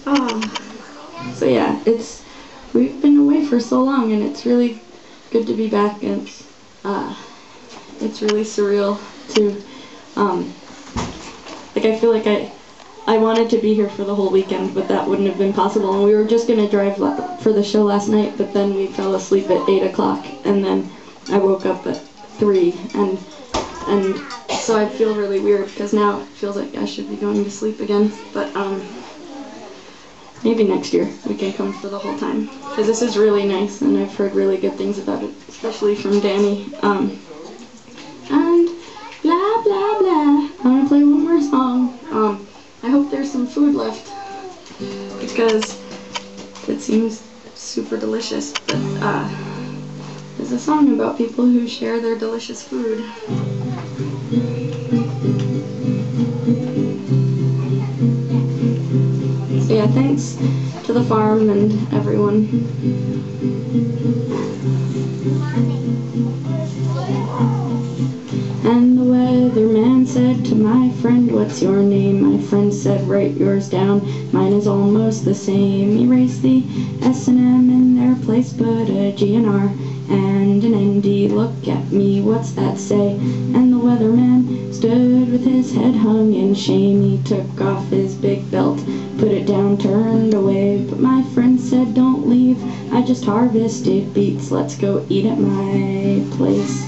So yeah, we've been away for so long, and it's really good to be back, and it's really surreal to, I feel like I wanted to be here for the whole weekend, but that wouldn't have been possible, and we were just going to drive for the show last night, but then we fell asleep at 8 o'clock, and then I woke up at 3, and so I feel really weird, because now it feels like I should be going to sleep again, but maybe next year we can come for the whole time, because this is really nice, and I've heard really good things about it, especially from Danny. And blah blah blah. I want to play one more song. I hope there's some food left, because it seems super delicious. But there's a song about people who share their delicious food. So yeah, thanks to the farm and everyone. And the weatherman said to my friend, "What's your name?" My friend said, "Write yours down. Mine is almost the same." Erase the S and M in their place, put a G and R and an ND. Look at me, what's that say? And the weatherman stood with his head hung in shame. He took off his big belt, put it down, turned away. But my friend said, "Don't leave, I just harvested beets. Let's go eat at my place."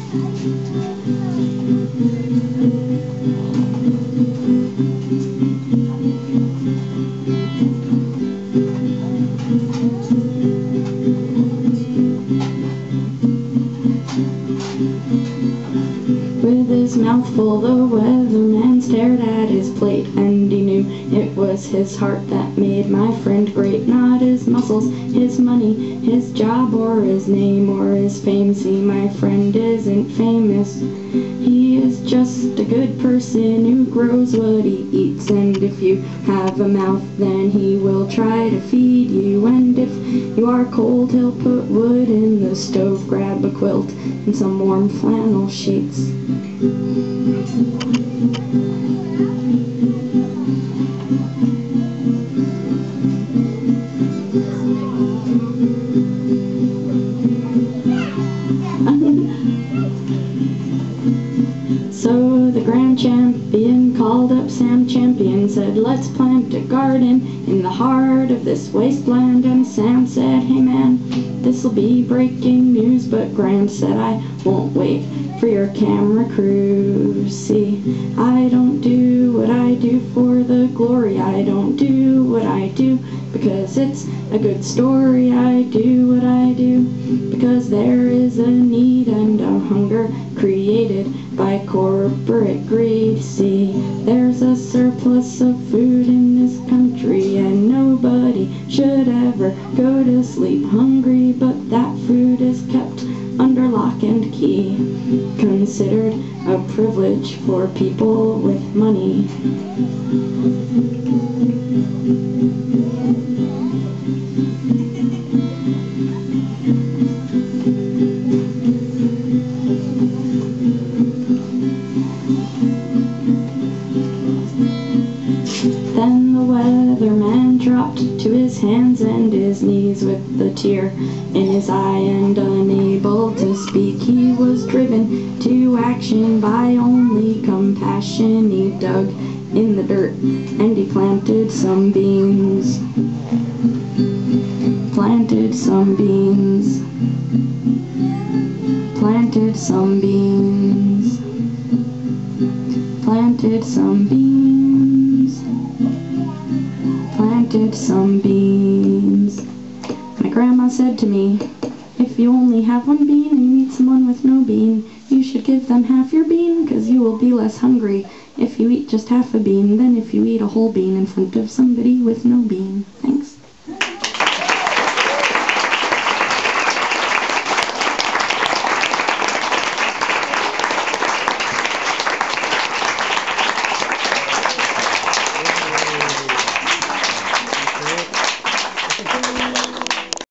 With his mouth full, the weatherman stared at his plate, and he knew it was his heart that made my friend great. Not his muscles, his money, his job, or his name, or his fame. See, my friend isn't famous. He is just a good person who grows what he eats. And if you have a mouth, then he will try to feed you. And if you are cold, he'll put wood in the stove, grab a quilt and some warm flannel sheets. So the grand champion called up Sam Champion, said, "Let's plant a garden in the heart of this wasteland." And Sam said, "Hey man, this'll be breaking news." But Grant said, "I won't wait for your camera crew. See, I don't do what I do for the glory. I don't do what I do because it's a good story. I do what I do because there is a need and a hunger created by corporate greed. See, there's a surplus of food in this country, and nobody should ever go to sleep hungry, but that food is kept under lock and key, considered a privilege for people with money. Then the weatherman dropped to his hands and his knees with a tear in his eye, and unable to speak, he was driven to action by only compassion. He dug in the dirt and he planted some beans. Planted some beans. Planted some beans. Planted some beans. Planted some beans. My grandma said to me, "If you only have one bean and you meet someone with no bean, you should give them half your bean, because you will be less hungry if you eat just half a bean than if you eat a whole bean in front of somebody with no bean."